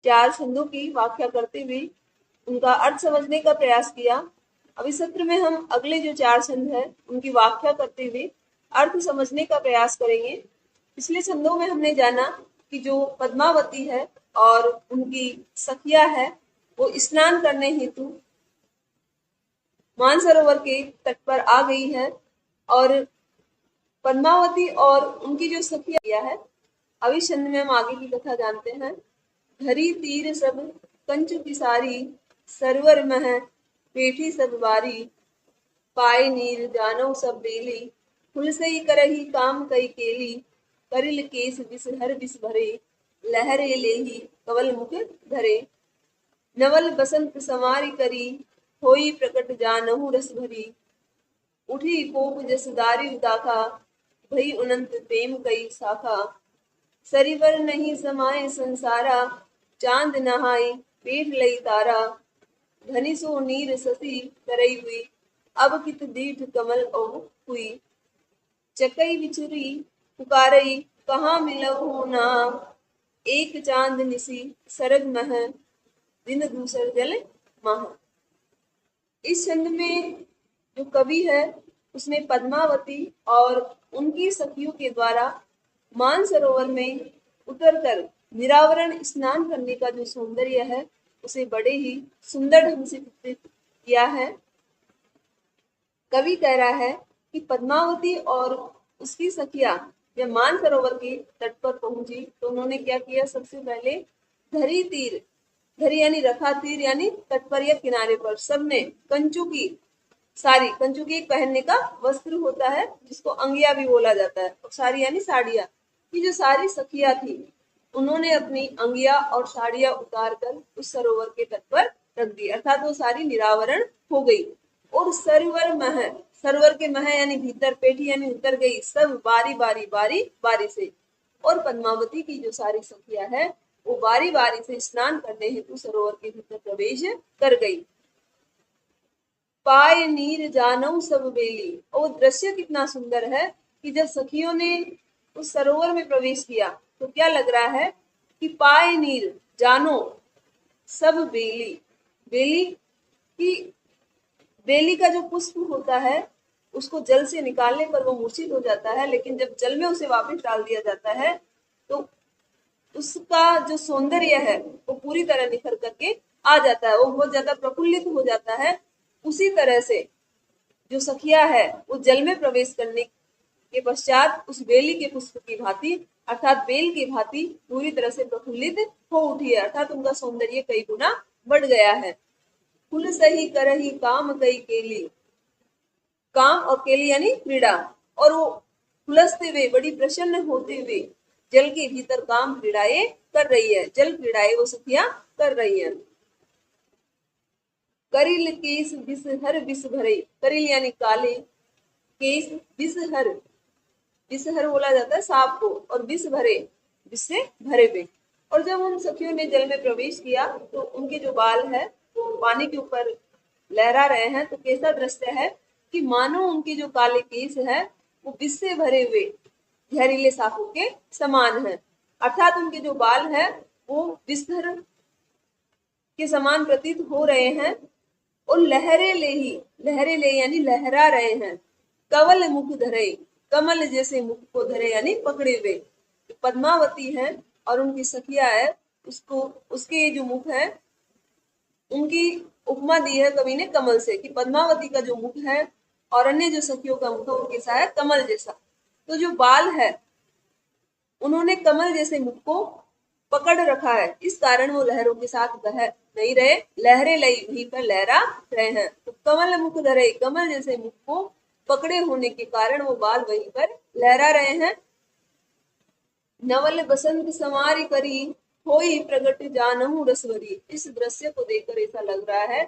चार छंदों की व्याख्या करते हुए उनका अर्थ समझने का प्रयास किया। अब इस सत्र में हम अगले जो चार छंद हैं उनकी व्याख्या करते हुए अर्थ समझने का प्रयास करेंगे। पिछले छंदों में हमने जाना कि जो पद्मावती है और उनकी सखिया है वो स्नान करने हेतु मानसरोवर के तट पर आ गई है और पद्मावती और उनकी जो सखिया है। अब इस छंद में हम आगे की कथा जानते हैं। धरी तीर सब कंचु पिसारी, सरवर मह पेठी सब बारी, पाए नीर जानव सब बेली, फुलसई करही काम कई केली, करिल केस बिस हर बिस भरे, लहरे लेही कवल मुख धरे, नवल बसंत समारी करी, होई प्रकट जानहु रस भरी, उठी कोप जस दारी दाखा, भई अनंत प्रेम कई शाखा, सरिवर नहीं समाये संसारा, चांद नहाई पेट लई तारा, धनी सो नीर ससी करई हुई, अब कित दीठ कमल ओ हुई, चकई बिचुरी पुकारई कहाँ मिलहु नाम, एक चांद निसी सरग मह, दिन दूसर जल मह। इस छंद में जो कवि है उसने पद्मावती और उनकी सखियों के द्वारा मानसरोवर में उतरकर निरावरण स्नान करने का जो सौंदर्य है उसे बड़े ही सुंदर ढंग से चित्रित किया है। कवि कह रहा है कि पद्मावती और उसकी सखिया जब मानसरोवर के तट पर पहुंची तो उन्होंने क्या किया, सबसे पहले धरी तीर, धरी यानी रखा, तीर यानी तट पर या किनारे पर, सबने कंचू की साड़ी, कंचू की एक पहनने का वस्त्र होता है जिसको अंगिया भी बोला जाता है, और साड़ी यानी साड़ियां, की जो सारी सखियां थी उन्होंने अपनी अंगिया और साड़ियां उतार कर उस सरोवर के तट पर रख दी, अर्थात वो सारी निरावरण हो गई। और सरोवर मह, सरोवर के मह यानी भीतर, पेठी यानी उतर गई, सब बारी बारी बारी बारी से। और पद्मावती की जो सारी सखियां है वो बारी बारी से स्नान करने हेतु सरोवर के भीतर प्रवेश कर गई। पाए नीर जानऊ सब बेली, और दृश्य कितना सुंदर है कि जब सखियों ने उस सरोवर में प्रवेश किया तो क्या लग रहा है कि पाए नीर जानो सब बेली, बेली की, बेली का जो पुष्प होता है उसको जल से निकालने पर वो मूर्छित हो जाता है, लेकिन जब जल में उसे वापस डाल दिया जाता है तो उसका जो सौंदर्य है वो पूरी तरह निखर करके आ जाता है, वो बहुत ज्यादा प्रफुल्लित हो जाता है। उसी तरह से जो सखिया है वो जल में प्रवेश करने के पश्चात उस बेली के पुष्प की भांति, अर्थात बेल की भांति पूरी तरह से प्रफुल्लित हो उठी है, अर्थात उनका सौंदर्य कई गुना बढ़ गया है। फुल सही करही काम कई केली, काम और केली यानी क्रीड़ा, और वो फुलसते हुए बड़ी प्रसन्न होते हुए जल के भीतर काम क्रीड़ाएं कर रही है, जल क्रीड़ाएं वो सखियां कर रही है। करिल केस बिस हर बिस भरे, करिल यानी काले, केस बिस हर, बिस हर बोला जाता है सांप को, और बिस भरे बिस से भरे हुए। और जब उन सखियों ने जल में प्रवेश किया तो उनके जो बाल है वो पानी के ऊपर लहरा रहे हैं, तो कैसा दृश्य है कि मानो उनके जो काले केस है वो विष से भरे हुए जहरीले सांपों के समान है, अर्थात उनके जो बाल है वो विषधर के समान प्रतीत हो रहे हैं। और लहरे ले ही, लहरे ले यानी लहरा रहे हैं, कवल मुख धरे, कमल जैसे मुख को धरे यानी पकड़े हुए। पद्मावती है और उनकी सखिया है, उसको, उसके जो मुख है उनकी उपमा दी है कवि ने कमल से, कि पद्मावती का जो मुख है और अन्य जो सखियों का मुख है वो कैसा है, कमल जैसा। तो जो बाल है उन्होंने कमल जैसे मुख को पकड़ रखा है, इस कारण वो लहरों के साथ बह नहीं रहे, लहरे लई वहीं पर लहरा रहे हैं। तो कमल मुख धरे, कमल जैसे मुख को पकड़े होने के कारण वो बाल वहीं पर लहरा रहे हैं। नवल बसंत समारी करी, होई प्रगट जानहु रसवरी, इस दृश्य को देखकर ऐसा लग रहा है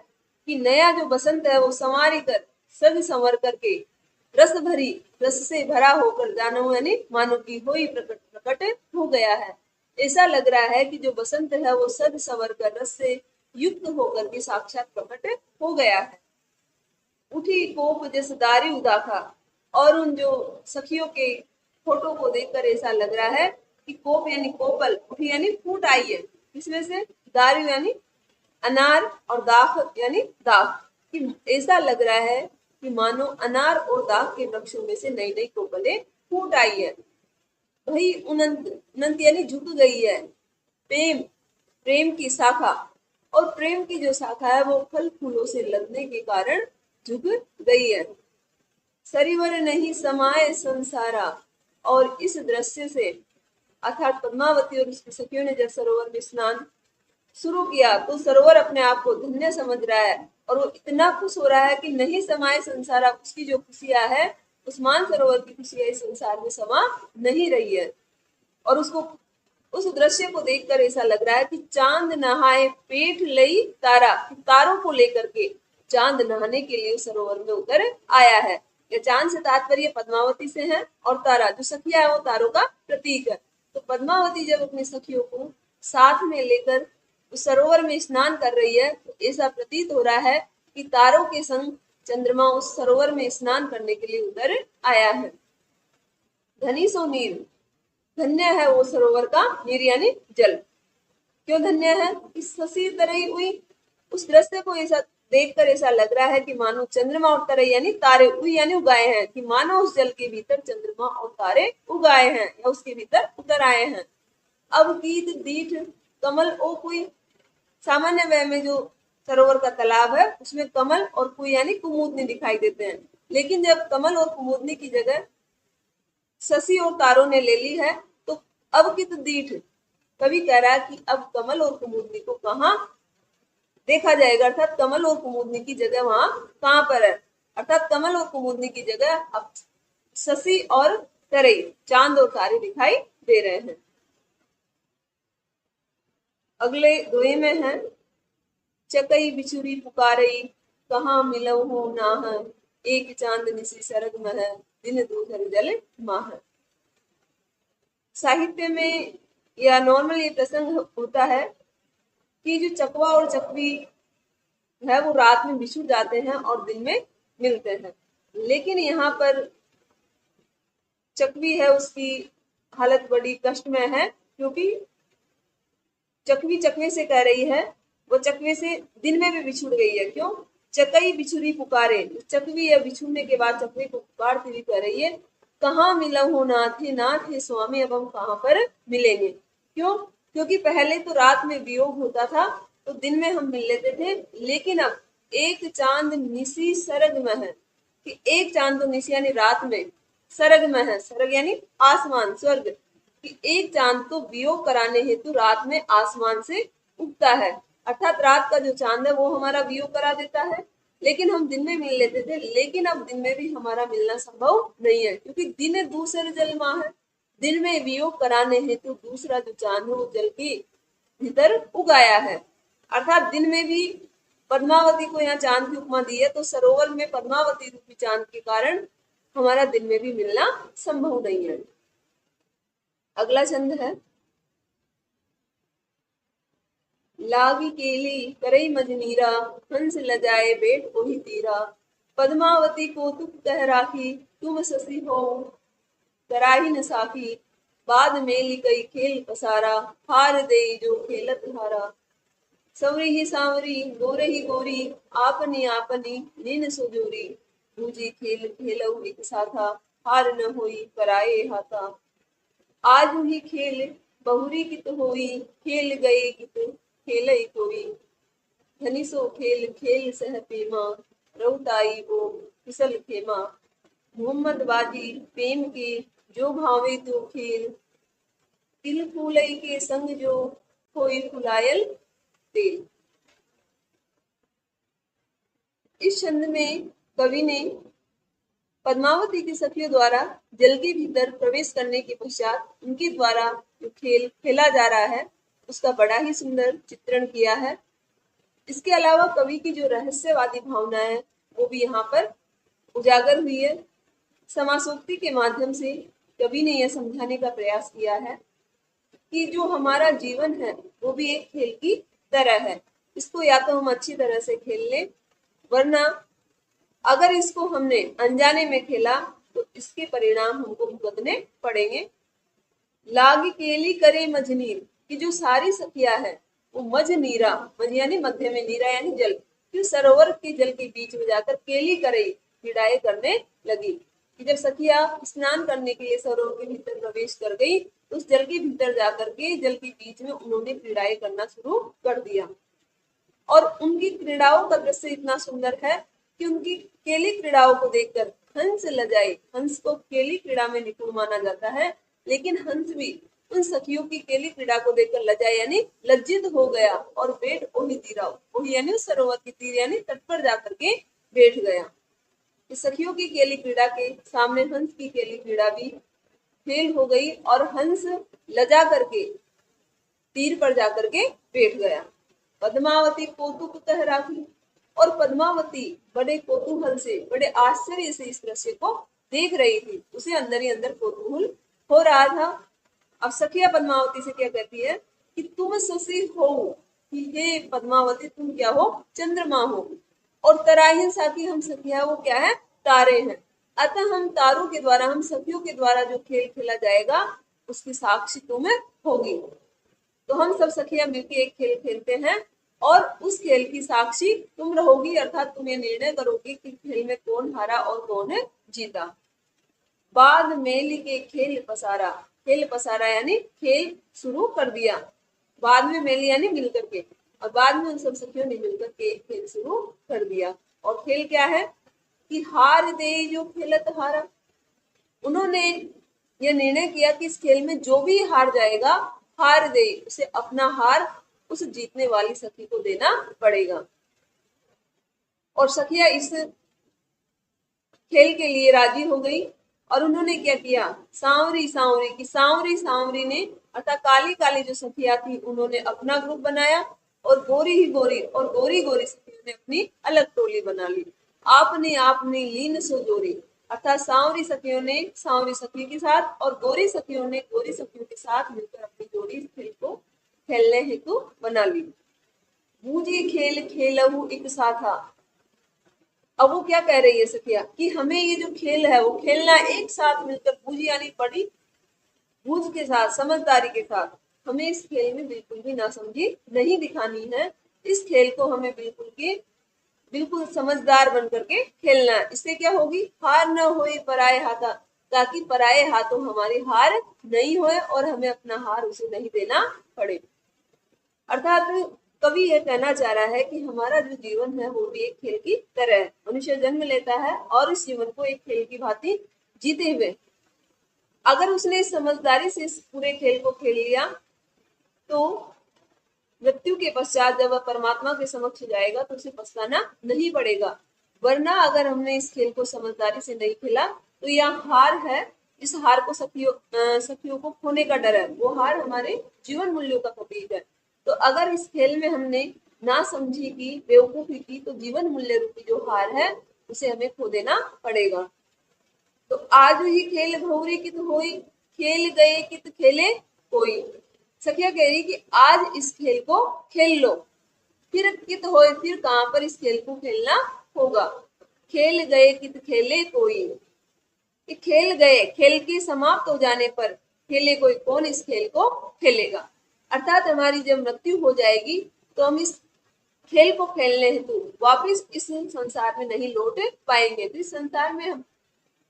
कि नया जो बसंत है वो संवारी कर, सज संवर करके, रस भरी, रस से भरा होकर, जानहु यानी मानो की, होई प्रकट, प्रकट हो गया है। ऐसा लग रहा है कि जो बसंत है वो सज संवर कर, रस से युक्त होकर के साक्षात प्रकट हो गया है। उठी कोप जैसे दारी उदाखा, और उन जो सखियों के फोटो को देखकर ऐसा लग रहा है कि कोप यानी कोपल, उठी यानी फूट आई है, इसमें से दारू यानी अनार और दाख यानी दाख, कि ऐसा लग रहा है कि मानो अनार और दाख के वृक्षों में से नई नई कोपलें फूट आई है। वही उनंत, उनंत यानी झुक गई है। प्रेम, प्रेम की शाखा, और प्रेम की जो शाखा है वो फल फूलों से लगने के कारण झुक गई है। सरिवर नहीं समाये संसारा, और इस दृश्य से अर्थात पद्मावती और उसकी सखियों ने जब सरोवर में स्नान शुरू किया तो सरोवर अपने आप को धन्य समझ रहा है और वो इतना खुश हो रहा है कि नहीं समाये संसारा, उसकी जो खुशियां है उस मानसरोवर की खुशियां इस संसार में समा नहीं रही है। और उसको उस दृश्य को देखकर ऐसा लग रहा है कि चांद नहाए पेट लई तारा, तारों को लेकर के चांद नहाने के लिए सरोवर में उतर आया है। या चांद से तात्पर्य पद्मावती से है और तारा जो सखिया है वो तारों का प्रतीक है। तो पद्मावती जब अपनी सखियों को साथ में लेकर उस सरोवर में स्नान कर रही है तो ऐसा प्रतीत हो रहा है कि तारों के संग चंद्रमा उस सरोवर में स्नान करने के लिए उतर आया है। धनी सो नीर, धन्य है वो सरोवर का नीर यानी जल। क्यों धन्य है? इस शशि तरई हुई, उस दृश्य को ऐसा देखकर ऐसा लग रहा है कि मानो चंद्रमा और तरई यानी तारे हुई यानी उगाए हैं, कि मानो उस जल के भीतर चंद्रमा और तारे उगाए हैं या उसके भीतर उतर आए हैं। अब गीत दीठ कमल ओ कुई, सामान्य वे में जो सरोवर का तालाब है उसमें कमल और कुई यानी कुमुदनी दिखाई देते हैं, लेकिन जब कमल और कुमुदनी की जगह शशि और तारों ने ले ली है तो अब कित दीठ, कवि कह रहा है कि अब कमल और कुमुदनी को कहाँ देखा जाएगा, अर्थात कमल और कुमुदनी की जगह वहां कहाँ पर है। अर्थात कमल और कुमुदनी की जगह अब शशि और तरई, चांद और तारे दिखाई दे रहे हैं। अगले दोहे में है, चकई बिछुरी पुकारई कहाँ मिलऊ हो नाह, एक चांद निसी सरग मह दिन दूधर जल माह। साहित्य में या नॉर्मल ये प्रसंग होता है कि जो चकवा और चकवी है वो रात में बिछुड़ जाते हैं और दिन में मिलते हैं, लेकिन यहाँ पर चकवी है उसकी हालत बड़ी कष्टमय है, क्योंकि चकवी चकवे से कह रही है, वो चकवे से दिन में भी बिछुड़ गई है। क्यों? चकई बिछुरी पुकारे, चकवी या बिछुड़ने के बाद चकवे को पुकारती हुई कह रही है, कहाँ मिला हो नाथ हे, नाथ हे स्वामी, अब हम कहाँ पर मिलेंगे। क्यों? क्योंकि पहले तो रात में वियोग होता था तो दिन में हम मिल लेते थे, लेकिन अब एक चांद निसी सरग में है, कि एक चांद तो निसी यानी रात में, सरग में है, सरग यानी आसमान स्वर्ग, कि एक चांद तो वियोग कराने हेतु रात में आसमान से उगता है। अर्थात रात का जो चांद है वो हमारा वियोग करा देता है, लेकिन हम दिन में मिल लेते थे, लेकिन अब दिन में भी हमारा मिलना संभव नहीं है, क्योंकि दिन दूसरे जल माह है। दिन में वियोग कराने हेतु दूसरा जो चांद है वो जल के भीतर उगाया है। अर्थात दिन में भी पद्मावती को यहाँ चांद की उपमा दी है, तो सरोवर में पद्मावती रूपी चांद के कारण हमारा दिन में भी मिलना संभव नहीं है। अगला छंद है, लागी केली करई मजनीरा, हंस लजाए बेट को ही तीरा, पद्मावती को तुक कह राखी, तुम शशि हो कराही न साखी, बाद मेली कई खेल पसारा, हार दे जो खेलत हारा, सवरी ही सांवरी गोरे ही गोरी, आपनी आपनी नीन सुजोरी, दूजी खेल खेलऊ एक साथा, हार न होई कराए हाथा, आज ही खेल बहुरी कित होई, खेल गए कित खेलई कोई, धनी सो खेल खेल सह पेमा, रउताई वो फिसल खेमा, मोहम्मद बाजी प्रेम के जो भावे तो खेल, तिल फूलई के संग जो कोई फुलायल तेल। इस छंद में कवि ने पद्मावती की सखियों द्वारा जल के भीतर प्रवेश करने के पश्चात उनके द्वारा जो खेल खेला जा रहा है उसका बड़ा ही सुंदर चित्रण किया है। इसके अलावा कवि की जो रहस्यवादी भावना है वो भी यहाँ पर उजागर हुई है। समासोक्ति के माध्यम से कवि ने यह समझाने का प्रयास किया है कि जो हमारा जीवन है वो भी एक खेल की तरह है, इसको या तो हम अच्छी तरह से खेल लें, वरना अगर इसको हमने अनजाने में खेला तो इसके परिणाम हमको भुगतने पड़ेंगे। लाग केली करे मजनीर, की जो सारी सखिया है वो मज नीरा, मज यानी मध्य में, नीरा यानी जल, कि सरोवर के जल के बीच में जाकर केली करे क्रीड़ाएं करने लगी। कि जब सखिया स्नान करने के लिए सरोवर के भीतर प्रवेश कर गई, उस जल के भीतर जाकर के जल के बीच में उन्होंने क्रीड़ाएं करना शुरू कर दिया। और उनकी क्रीड़ाओं का दृश्य इतना सुंदर है कि उनकी केली क्रीड़ाओं को देखकर हंस लजाए। हंस को केली क्रीड़ा में निपुण माना जाता है, लेकिन हंस भी उन सखियों की केली क्रीड़ा को देखकर लजाए यानी लज्जित हो गया और बैठ ओही तीरा, ओही यानी उस सरोवर की तीर यानी तट पर जाकर के बैठ गया। सखियों की केली क्रीड़ा के सामने हंस की केली क्रीड़ा भी फेल हो गई और हंस लजा करके तीर पर जाकर के बैठ गया। पद्मावती कौतुक कह राखी, और पद्मावती बड़े कौतूहल से, बड़े आश्चर्य से इस दृश्य को देख रही थी। उसे अंदर ही अंदर कौतूहल हो रहा था। अब सखिया पद्मावती से क्या कहती है कि तुम शशि हो, कि हे पद्मावती तुम क्या हो, चंद्रमा हो, और तराहीन साथी हम सखिया वो क्या है, तारे हैं। अतः हम तारों के द्वारा, हम सखियों के द्वारा जो खेल खेला जाएगा उसकी साक्षी तुम्हें होगी। तो हम सब सखिया मिलकर एक खेल खेलते हैं और उस खेल की साक्षी तुम रहोगी, अर्थात तुम ये निर्णय करोगी कि खेल में कौन हारा और कौन जीता। बाद मेली के खेल पसारा, खेल पसारा यानी खेल शुरू कर दिया। बाद में मेली यानी मिलकर के, और बाद में उन सब सखियों ने मिलकर के एक खेल शुरू कर दिया। और खेल क्या है कि हार दे जो खेलत हारा। उन्होंने यह निर्णय किया कि इस खेल में जो भी हार जाएगा, हार दे, उसे अपना हार उस जीतने वाली सखी को देना पड़ेगा। और सखिया इस खेल के लिए राजी हो गई और उन्होंने क्या किया, सांवरी सांवरी की, सांवरी सांवरी ने अर्थात काली काली जो सखिया थी उन्होंने अपना ग्रुप बनाया, और गोरी ही गोरी और गोरी गोरी सखियों ने अपनी अलग टोली बना ली। आपने आपने लीन सो जोरी, अर्थात सांवरी सखियों ने सांवरी सखी के साथ और गोरी सखियों ने गोरी सखियों के साथ मिलकर अपनी जोड़ी इस खेल को खेलने हेतु बना ली। बूझी खेल खेलहु एक साथा। अब वो क्या कह रही है सखिया कि हमें ये जो खेल है वो खेलना एक साथ मिलकर, बूझी यानी बड़ी बूझ के साथ, समझदारी के साथ। हमें इस खेल में बिल्कुल भी नासमझी नहीं दिखानी है। इस खेल को हमें बिल्कुल समझदार बन करके खेलना है। इससे क्या होगी, हार न होए पराये हाथा, ताकि पराये हाथों हमारी हार नहीं होए और हमें अपना हार उसे नहीं देना पड़े। अर्थात कवि यह कहना चाह रहा है कि हमारा जो जीवन है वो भी एक खेल की तरह है। मनुष्य जन्म लेता है और इस जीवन को एक खेल की भांति जीते हुए, अगर उसने समझदारी से इस पूरे खेल को खेल लिया तो मृत्यु के पश्चात जब वह परमात्मा के समक्ष जाएगा तो उसे पछताना नहीं पड़ेगा। वरना अगर हमने इस खेल को समझदारी से नहीं खेला तो यह हार है, इस हार को सखियों को खोने का डर है। वो हार हमारे जीवन मूल्यों का प्रतीक है। तो अगर इस खेल में हमने ना समझी की, बेवकूफी की, तो जीवन मूल्य रूपी जो हार है उसे हमें खो देना पड़ेगा। तो आज ही खेल भौरी कित होई, खेल गए कित खेले कोई। सखिया कह रही कि आज इस खेल को खेल लो, फिर कित होए, फिर कहां पर इस खेल को खेलना होगा। खेल गए कित खेले कोई, खेल गए, खेल के समाप्त हो जाने पर खेले कोई, कौन इस खेल को खेलेगा। अर्थात हमारी जब मृत्यु हो जाएगी तो हम इस खेल को खेलने हेतु वापिस इस संसार में नहीं लौट पाएंगे। तो इस संसार में हम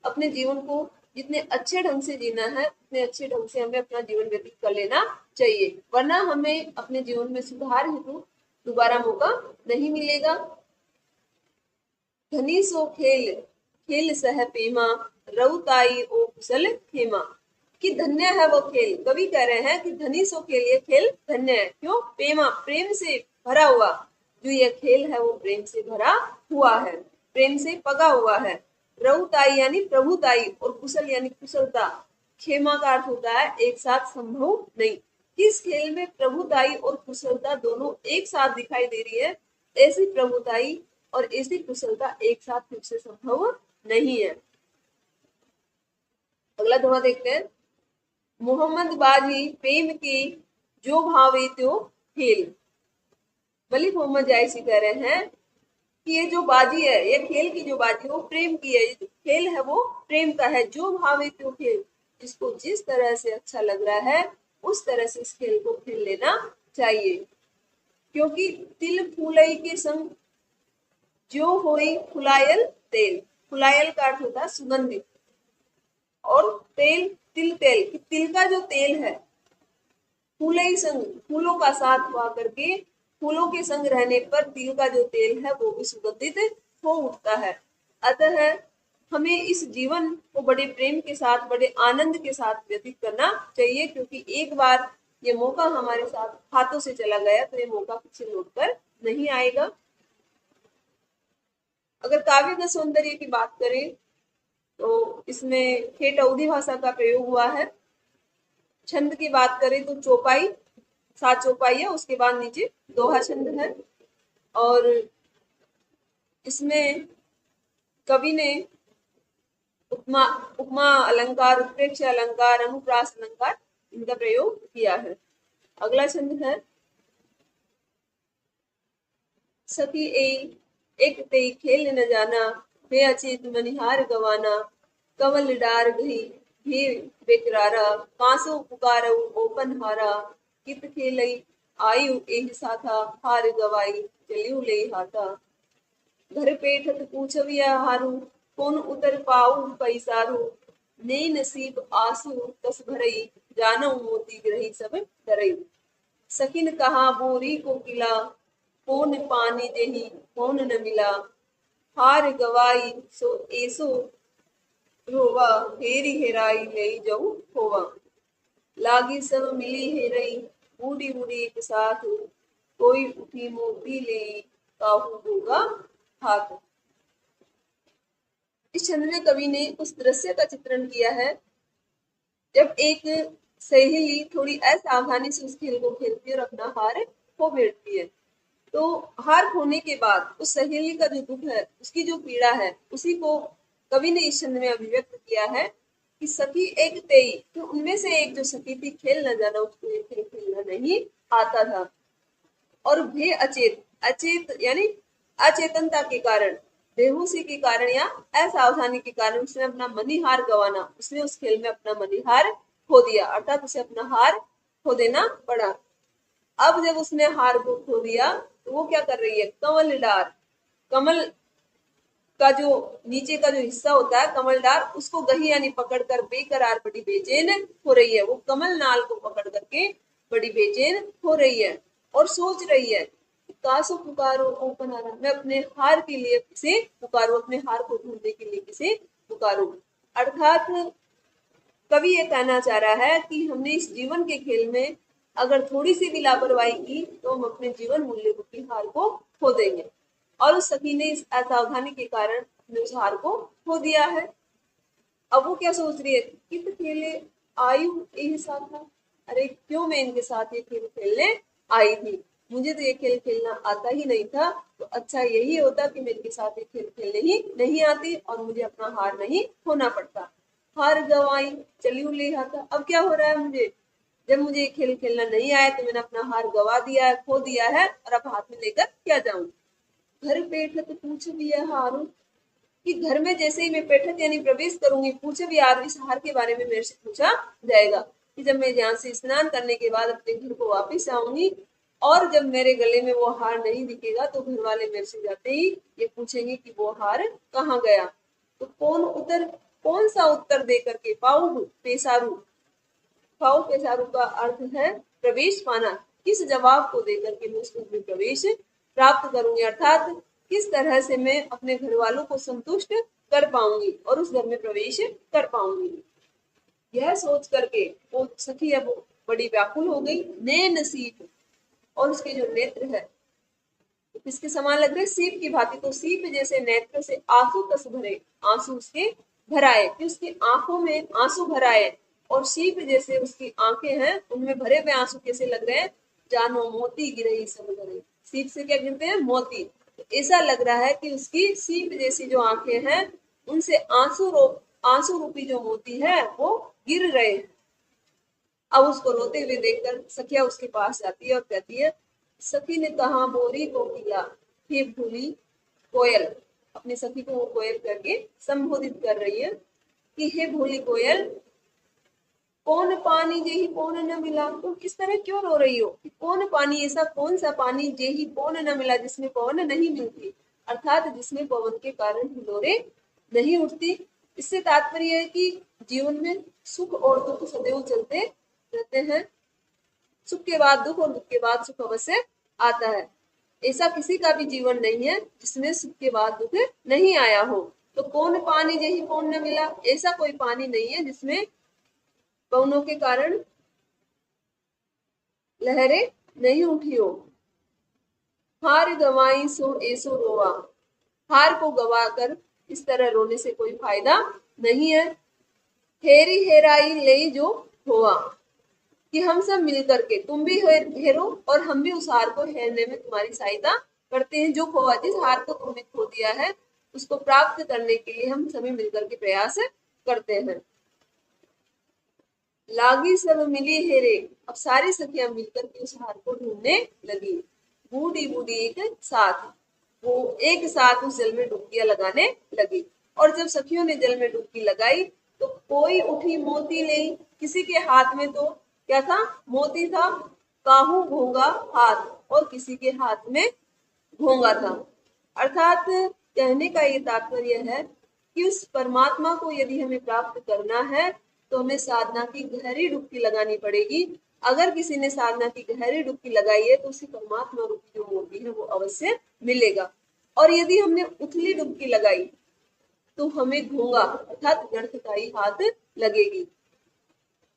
अपने जीवन को जितने अच्छे ढंग से जीना है उतने अच्छे ढंग से हमें अपना जीवन व्यतीत कर लेना चाहिए, वरना हमें अपने जीवन में सुधार हेतु दोबारा मौका नहीं मिलेगा। धनी सो खेल खेल सह पेमा, रउताई ओ कुशल खेमा। कि धन्य है वो खेल। कवि कह रहे हैं कि धनी सो खेल, ये खेल धन्य है। क्यों? पेमा, प्रेम से भरा हुआ। जो यह खेल है वो प्रेम से भरा हुआ है, प्रेम से पगा हुआ है। रउताई यानी प्रभुताई और कुशल यानी कुशलता। खेमा का अर्थ होता है एक साथ संभव नहीं। इस खेल में प्रभुताई और कुशलता दोनों एक साथ दिखाई दे रही है। ऐसी प्रभुताई और ऐसी कुशलता एक साथ फिर से संभव नहीं है। अगला दोहा देखते हैं। मोहम्मद बाजी प्रेम के जो भावे त्यो खेल। मलिक मोहम्मद जायसी कह रहे हैं कि ये जो बाजी है, ये खेल की जो बाजी है वो प्रेम की है, जो खेल है वो प्रेम का है। जो भावे त्यो खेल, जिसको जिस तरह से अच्छा लग रहा है उस तरह से इस खेल को खेल लेना चाहिए। क्योंकि तिल फूलई के संग जो होई फुलायल तेल। फुलायल का अर्थ होता है सुगंधित, और तेल तिल तेल, तिल का जो तेल है फूलई संग, फूलों का साथ हुआ करके, फूलों के संग रहने पर तिल का जो तेल है वो भी सुगंधित हो उठता है। अतः हमें इस जीवन को बड़े प्रेम के साथ, बड़े आनंद के साथ व्यतीत करना चाहिए, क्योंकि एक बार ये मौका हमारे साथ हाथों से चला गया तो ये मौका पीछे लौटकर नहीं आएगा। अगर काव्य का सौंदर्य की बात करें तो इसमें ठेठ अवधी भाषा का प्रयोग हुआ है। छंद की बात करें तो चौपाई, 7 चौपाई है, उसके बाद नीचे दोहा छंद है। और इसमें कवि ने उपमा उपमा अलंकार, उत्प्रेक्ष अलंकार, अनुप्रास अलंकार, इनका प्रयोग किया है। अगला छंद है सखी एक तेई खेल न जाना, वे अचेत मनिहार गवाना, कवल डार गही भी बेकरारा, कांसो पुकारऊ ओपन हारा, कित खेलई आयु एहि साथा, हार गवाई चलियो ले हाथा। घर पेठत पूछविया हारू, कौन उतर पाऊ पैसारू, ने नसीब आसू तस भरई, जानऊ मोती ग्रही सब डरई। सकिन कहा बोरी को किला, कौन पानी देही कौन न मिला, हार गवाई सो ऐसो रोवा, हेरी हेराई ले जाऊ होवा। लागी सब मिली हेरई, बूढ़ी बूढ़ी एक साथ, कोई उठी मोती ले काहू होगा हाथ। इस छंद में कवि ने उस दृश्य का चित्रण किया है जब एक सहेली थोड़ी असावधानी से उस खेल को खेलती है और अपना हार खो बैठती है। तो हार होने के बाद उस सहेली का जो दुख है, उसकी जो पीड़ा है, उसी को कवि ने इस छंद में अभिव्यक्त किया है कि सखी एक तेई, तो उनमें से एक जो सखी थी, खेल न जाना, उसको ये खेल खेलना नहीं आता था। और भे अचेत, अचेत यानी अचेतनता के कारण, बेहोशी के कारण या असावधानी के कारण उसने अपना मनिहार गंवाना, उसने उस खेल में अपना मनिहार खो दिया, अर्थात उसे अपना हार खो देना पड़ा। अब जब उसने हार को खो दिया तो वो क्या कर रही है, कमल डार, कमल का जो नीचे का जो हिस्सा होता है कमल डार, उसको गही यानी पकड़कर बेकरार बड़ी बेचैन हो रही है। वो कमल नाल को पकड़ करके बड़ी बेचैन हो रही है और सोच रही है कासो पुकारो ओ पनारा, मैं अपने हार के लिए किसे पुकारूं, अपने हार को ढूंढने के लिए किसे पुकारूं। अर्थात कवि ये कहना चाह रहा है कि हमने इस जीवन के खेल में अगर थोड़ी सी भी लापरवाही की तो हम अपने जीवन मूल्य रूपी हार को खो देंगे। और उस सखी ने इस असावधानी के कारण उस हार को खो दिया है। अब वो क्या सोच रही है, कित खेले आयु यही साथ था, अरे क्यों मैं इनके साथ ये खेल खेलने आई थी, मुझे तो ये खेल खेलना आता ही नहीं था, तो अच्छा यही होता कि मैं इनके साथ ये खेल खेलने ही नहीं आती और मुझे अपना हार नहीं खोना पड़ता। हार गवाई चलियो ले आता, अब क्या हो रहा है, मुझे जब मुझे खेल खेलना नहीं आया तो मैंने अपना हार गवा दिया है, खो दिया है, और अब हाथ में लेकर क्या जाऊं। घर बैठत पूछ भी हारू, कि घर में जैसे ही मैं बैठत यानी प्रवेश करूंगी, पूछे भी हारू, इस हार के बारे में मेरे से पूछा जाएगा कि जब मैं यहाँ से स्नान करने के बाद अपने घर को वापस आऊंगी और जब मेरे गले में वो हार नहीं दिखेगा तो घर वाले मेरे से जाते ही ये पूछेंगे कि वो हार कहाँ गया। तो कौन सा उत्तर दे करके पाऊ पेशारू, पाऊ पेशारू का अर्थ है प्रवेश पाना, किस जवाब को देकर के मैं उस घर में प्रवेश प्राप्त करूंगी, अर्थात किस तरह से मैं अपने घर वालों को संतुष्ट कर पाऊंगी और उस घर में प्रवेश कर पाऊंगी। यह सोच करके वो सखी है वो बड़ी व्याकुल हो गई। ने नसीब, और उसके जो नेत्र है किसके समान लग रहे, सीप की भांति, तो सीप जैसे नेत्र से आंसू कस भरे, आंसू उसके भराए, कि उसकी आंखों में आंसू भराए, और सीप जैसे उसकी आंखें हैं उनमें भरे हुए आंसू कैसे लग रहे हैं, जानो मोती गिरे सब गिरे, सीप से क्या गिरते हैं, मोती। तो ऐसा लग रहा है कि उसकी सीप जैसी जो आंखें हैं उनसे आंसू रूपी जो मोती है वो गिर रहे हैं। अब उसको रोते हुए देखकर सखिया उसके पास जाती है और कहती है, सखी ने कहा बोरी को किया, हे भूली कोयल, अपनी सखी को वो कोयल करके संबोधित कर रही है कि हे भोली कोयल, कौन पानी जेहि पौन न मिला। तुम किस तरह क्यों रो रही हो कि कौन पानी, ऐसा कौन सा पानी जेहि पौन न मिला, जिसमें पवन नहीं मिलती, अर्थात जिसमें पवन के कारण हिलोरे नहीं उठती। इससे तात्पर्य है कि जीवन में सुख और दुख सदैव चलते रहते हैं। सुख के बाद दुख और दुख के बाद सुख अवश्य आता है। ऐसा किसी का भी जीवन नहीं है जिसमें सुख के बाद दुख नहीं आया हो। तो कौन पानी जेहि पौन न मिला, ऐसा कोई पानी नहीं है जिसमें पवनों के कारण लहरें नहीं उठी हो। हार गवाई सो ऐसो रोवा, हार को गवाकर इस तरह रोने से कोई फायदा नहीं है। हेरी हेराई ले जो हुआ, कि हम सब मिलकर के, तुम भी हेरो और हम भी उस हार को हेरने में तुम्हारी सहायता करते हैं। जो खोआ, जिस हार को तुमने खो दिया है उसको प्राप्त करने के लिए हम सभी मिलकर के प्रयास करते हैं। लागी सब मिली हेरे, अब सारी सखियां मिलकर के उस हार को ढूंढने लगी। बूढ़ी बूढ़ी एक साथ, वो एक साथ उस जल में डुबकियां लगाने लगी। और जब सखियों ने जल में डुबकी लगाई तो कोई उठी मोती ले, किसी के हाथ में तो क्या था, मोती था, काहू घोंगा हाथ, और किसी के हाथ में घोंगा था। अर्थात कहने का ये तात्पर्य है कि उस परमात्मा को यदि हमें प्राप्त करना है तो हमें साधना की गहरी डुबकी लगानी पड़ेगी। अगर किसी ने साधना की गहरी डुबकी लगाई है तो उसे परमात्मा रूपी जो मोती है वो अवश्य मिलेगा। और यदि हमने उथली डुबकी लगाई तो हमें घोंगा अर्थात व्यर्थताई हाथ लगेगी।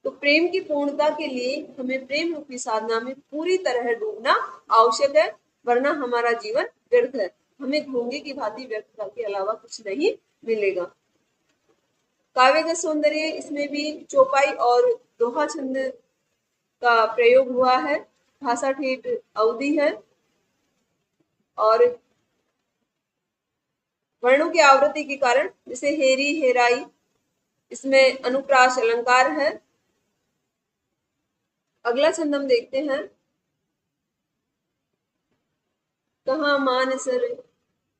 तो प्रेम की पूर्णता के लिए हमें प्रेम रूपी साधना में पूरी तरह डूबना आवश्यक है, वरना हमारा जीवन व्यर्थ है। हमें घोंगे की भांति व्यर्थता के अलावा कुछ नहीं मिलेगा। काव्य का सौंदर्य, इसमें भी चौपाई और दोहा छंद का प्रयोग हुआ है। भाषा ठेठ अवधि है और वर्णों की आवृत्ति के कारण, जैसे हेरी हेराई, इसमें अनुप्रास अलंकार है। अगला छंद हम देखते हैं। कहा मानसर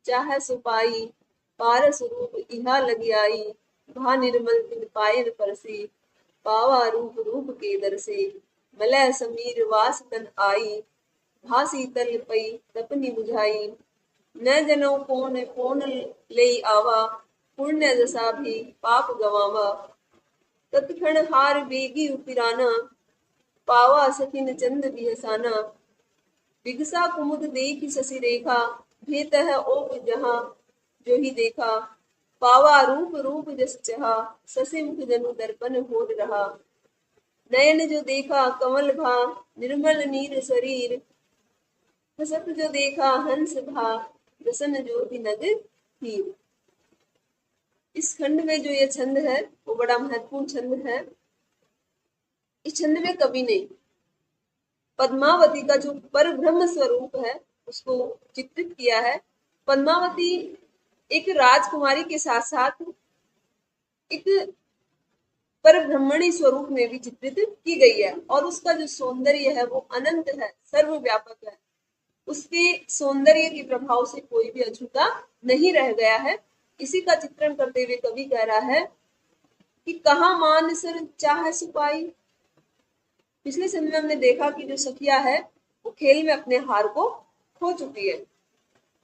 चाह सुपाई, पारस रूप इहा लगी आई, भा निर्मल तिन पायन परसी, पावा रूप रूप के दरसे, मलय समीर वास तन आई, भा शीतल पई तपनी बुझाई, न जनो कौन कौन ले आवा, पुण्य जसा भी पाप गवावा, तत्क्षण हार बेगी उपिराना, पावा सखिन चंद बिहसाना, विगसा कुमुद देखी शशि रेखा, भेत है ओप जहां जो ही देखा, पावा रूप रूप जस चहा, शशि मुख जनु दर्पण हो रहा, नयन जो देखा कमल भा, निर्मल नीर शरीर, हसत जो देखा हंस भा, रसन ज्योति नग हीर। इस खंड में जो ये छंद है वो बड़ा महत्वपूर्ण छंद है। इस छंद में कवि ने पद्मावती का जो पर ब्रह्म स्वरूप है उसको चित्रित किया है। पद्मावती एक राजकुमारी के साथ साथ एक पर ब्रह्मणी स्वरूप में भी चित्रित की गई है और उसका जो सौंदर्य है वो अनंत है, सर्वव्यापक है। उसके सौंदर्य के प्रभाव से कोई भी अछूता नहीं रह गया है। इसी का चित्रण करते हुए कवि कह रहा है कि कहा मानसर चाह सुपाई। पिछले समय में हमने देखा कि जो सखिया है वो खेल में अपने हार को खो चुकी है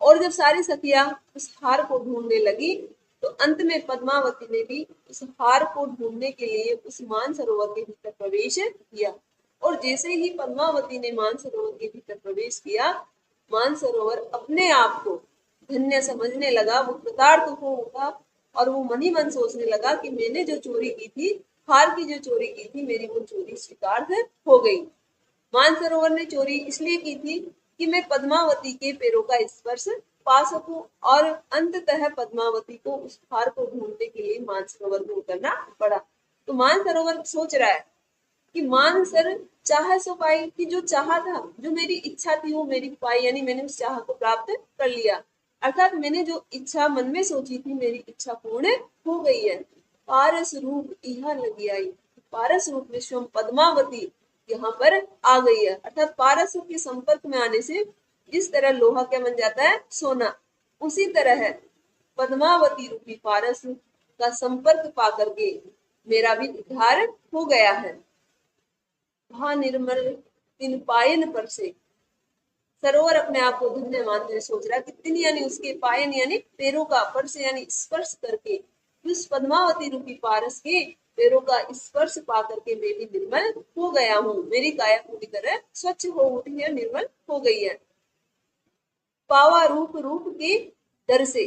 और जब सारी सखिया उस हार को ढूंढने लगी तो अंत में पद्मावती ने भी उस हार को ढूंढने के लिए उस मानसरोवर के भीतर प्रवेश किया। और जैसे ही पद्मावती ने मानसरोवर के भीतर प्रवेश किया, मानसरोवर अपने आप को धन्य समझने लगा, वो कृतार्थ हो उठा और वो मन ही मन सोचने लगा कि मैंने जो चोरी की थी, हार की जो चोरी की थी, मेरी वो चोरी स्वीकार हो गई। मानसरोवर ने चोरी इसलिए की थी कि मैं पद्मावती के पैरों का स्पर्श पा सकूं और अंततः पद्मावती को उस हार को ढूंढने के लिए मानसरोवर में उतरना पड़ा। तो मानसरोवर सोच रहा है कि मानसर चाह सो पाई, कि जो चाह था, जो मेरी इच्छा थी वो मेरी पाई, यानी मैंने उस चाह को प्राप्त कर लिया। अर्थात मैंने जो इच्छा मन में सोची थी मेरी इच्छा पूर्ण हो गई है। पारस रूप इहा लगी आई, पारस रूप में स्वयं पद्मावती यहाँ पर आ गई है। अर्थात पारस के संपर्क में आने से जिस तरह लोहा क्या बन जाता है, सोना, उसी तरह है पद्मावती रूपी पारस का संपर्क पा करके मेरा भी उद्धार हो गया है। वहां निर्मल तिन पायन पर से, सरोवर अपने आप को धन्य मानते हुए सोच रहा है कि तिन यानी उसके पायन यानी पैरों का, पर से यानी स्पर्श करके, उस पद्मावती रूपी पारस के पैरों का स्पर्श पा करके मैं भी निर्मल हो गया हूँ। मेरी काया पूरी तरह स्वच्छ हो उठी है, निर्मल हो गई है। पावा रूप रूप के दर से,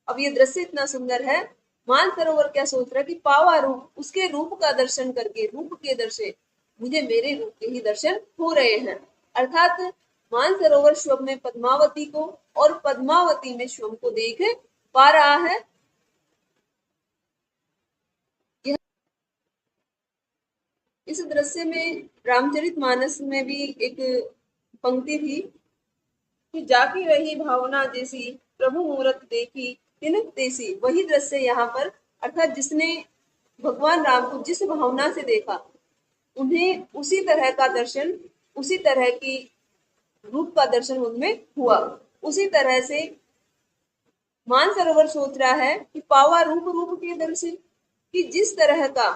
अब ये दृश्य इतना सुंदर है। मानसरोवर क्या सोच रहा है कि पावा रूप, उसके रूप का दर्शन करके, रूप के दर्शन, मुझे मेरे रूप के ही दर्शन हो रहे हैं। अर्थात मानसरोवर स्वयं में पद्मावती को और पद्मावती में स्वयं को देख पा रहा है। इस दृश्य में रामचरितमानस में भी एक पंक्ति थी कि जाकी रही भावना जैसी, प्रभु मूरत देखी तिन तैसी। वही दृश्य यहाँ पर, अर्थात जिसने भगवान राम को जिस भावना से देखा, उन्हें उसी तरह का दर्शन, उसी तरह की रूप का दर्शन उनमें हुआ। उसी तरह से मानसरोवर सोच रहा है कि पावा रूप रूप के दर्शन, कि जिस तरह का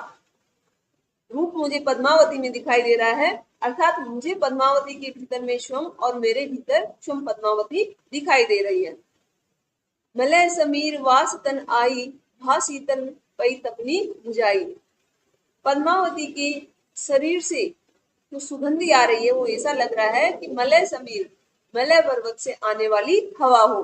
रूप मुझे पद्मावती में दिखाई दे रहा है, अर्थात मुझे पद्मावती के भीतर में स्वयं और मेरे भीतर स्वयं पद्मावती दिखाई दे रही है। मलय समीर वास तन आई, भा शीतल पई तपनी बुझाई। पद्मावती के शरीर से जो सुगंधी आ रही है वो ऐसा लग रहा है कि मलय समीर, मलय पर्वत से आने वाली हवा हो।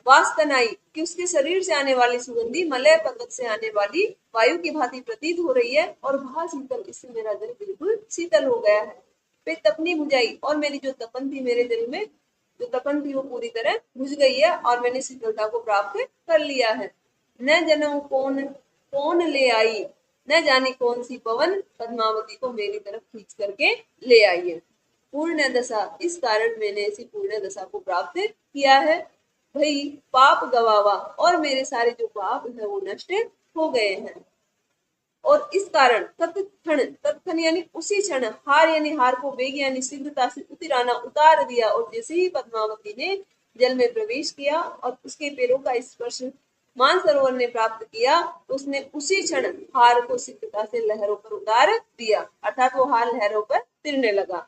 वास्तनाई, कि उसके शरीर से आने वाली सुगंधी मलय पर्वत से आने वाली वायु की भांति प्रतीत हो रही है। और भा शीतल, इससे मेरा दिल बिल्कुल शीतल हो गया है। फिर तपनी बुझाई, और मेरी जो तपन थी मेरे दिल में, जो तपन थी वो पूरी तरह बुझ गई है और मैंने शीतलता को प्राप्त कर लिया है। न जनऊ कौन कौन ले आई, न जाने कौन सी पवन पद्मावती को मेरी तरफ खींच करके ले आई है। पूर्ण दशा, इस कारण मैंने ऐसी पूर्ण दशा को प्राप्त किया है। भाई पाप गवावा, और मेरे सारे जो पाप है वो नष्ट हो गए हैं। और इस कारण तत्क्षण, तत्क्षण यानी उसी क्षण, हार यानी हार को वेग यानी शीघ्रता से उतराना, उतार दिया। और जैसे ही पद्मावती ने जल में प्रवेश किया और उसके पैरों का स्पर्श मानसरोवर ने प्राप्त किया, तो उसने उसी क्षण हार को शीघ्रता से लहरों पर उतार दिया, अर्थात वो हार लहरों पर तिरने लगा।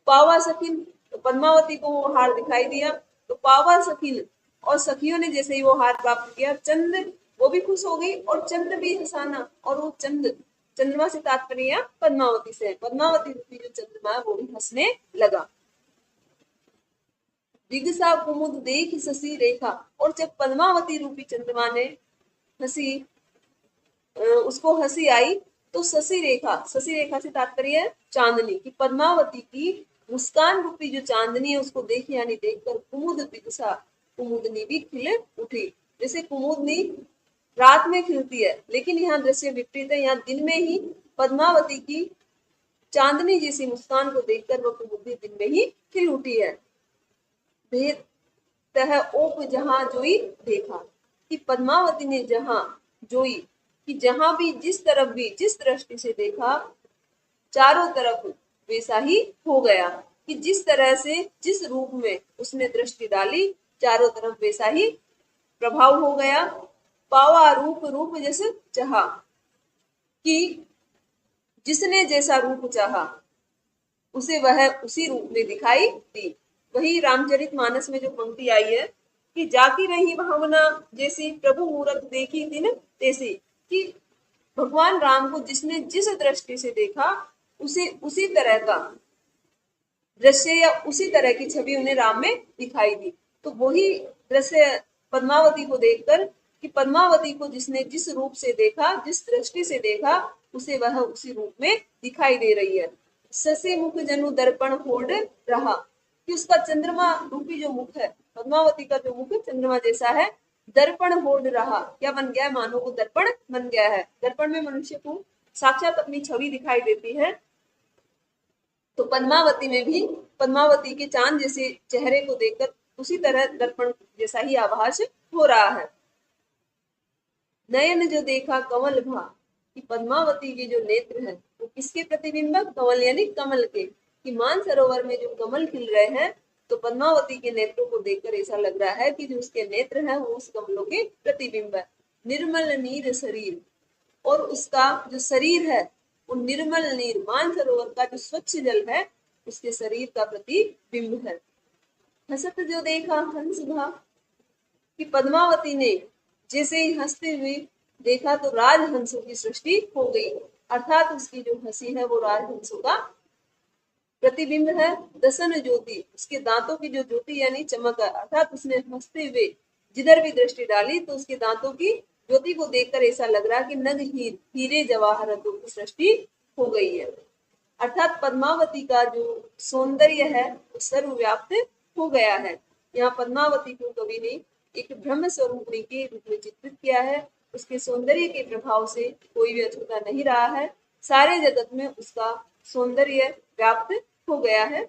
पावा सखिन, तो पद्मावती को वो हार दिखाई दिया, तो पावा सखिन, और सखियों ने जैसे ही वो हार प्राप्त किया, चंद्र, वो भी खुश हो गई और चंद्र भी हंसाना। और वो चंद्र, चंद्रमा से तात्पर्य पद्मावती से, पद्मावती रूपी जो चंद्रमा है वो भी हंसने लगा। दिगसा कुमुद देख शशि रेखा, और जब पद्मावती रूपी चंद्रमा ने हंसी, उसको हंसी आई, तो शशि रेखा, शशि रेखा से तात्पर्य है चांदनी, की पद्मावती की मुस्कान रूपी जो चांदनी है उसको देख यानी देखकर कुमुद दिगसा, कुमुदनी भी खिल उठी। जैसे कुमुदनी रात में खिलती है, लेकिन यहाँ दृश्य विपरीत है। यहाँ दिन में ही पद्मावती की चांदनी जैसी मुस्कान को देखकर वह कुमुदनी दिन में ही खिल उठी है। भेद तह ओप जहां जोई देखा, कि पद्मावती ने जहां जोई, कि जहां भी जिस तरफ भी जिस दृष्टि से देखा, चारों तरफ वैसा ही हो गया। कि जिस तरह से जिस रूप में उसने दृष्टि डाली, चारों तरफ वैसा ही प्रभाव हो गया। पावा रूप रूप जैसे चाहा, कि जिसने जैसा रूप चाहा उसे वह उसी रूप में दिखाई दी। वही रामचरितमानस में जो पंक्ति आई है कि जाकी रही भावना जैसी, प्रभु मूरत देखी दिन तैसी, कि भगवान राम को जिसने जिस दृष्टि से देखा, उसे उसी तरह का दृश्य या उसी तरह की छवि उन्हें राम में दिखाई दी। तो वही दृश्य पद्मावती को देखकर, कि पद्मावती को जिसने जिस रूप से देखा, जिस दृष्टि से देखा, उसे वह उसी रूप में दिखाई दे रही है। शशि मुख जनु दर्पण होड़ रहा, कि उसका चंद्रमा रूपी जो मुख है, पद्मावती का जो मुख चंद्रमा जैसा है, दर्पण होड़ रहा, क्या बन गया है, मानो को दर्पण बन गया है। दर्पण में मनुष्य को साक्षात अपनी छवि दिखाई देती है, तो पद्मावती में भी पद्मावती के चांद जैसे चेहरे को देखकर उसी तरह दर्पण जैसा ही आभास हो रहा है। नयन जो देखा कमल भा, कि पद्मावती के जो नेत्र है वो किसके प्रतिबिंब, कमल यानी कमल के, कि मानसरोवर में जो कमल खिल रहे हैं, तो पद्मावती के नेत्रों को देखकर ऐसा लग रहा है कि जो उसके नेत्र हैं वो उस कमलों के प्रतिबिंब है। निर्मल नीर शरीर, और उसका जो शरीर है वो निर्मल नीर, मानसरोवर का जो स्वच्छ जल है उसके शरीर का प्रतिबिंब है। हसत जो देखा हंस भा, कि पद्मावती ने जैसे ही हंसते हुए देखा तो राजहंसों की सृष्टि हो गई, अर्थात उसकी जो हंसी है वो राजहंसों का प्रतिबिंब है। दसन ज्योति, उसके दांतों की जो ज्योति यानी चमक है, अर्थात उसने हंसते हुए जिधर भी दृष्टि डाली तो उसके दांतों की ज्योति को देखकर ऐसा लग रहा कि नग हीरे जवाहरतों की सृष्टि हो गई है। अर्थात पद्मावती का जो सौंदर्य है वो सर्वव्याप्त हो गया है। यहाँ पद्मावती को कवि ने एक ब्रह्म स्वरूपिणी के रूप में चित्रित किया है। उसके सौंदर्य के प्रभाव से कोई भी अछूता नहीं रहा है, सारे जगत में उसका सौंदर्य व्याप्त हो गया है।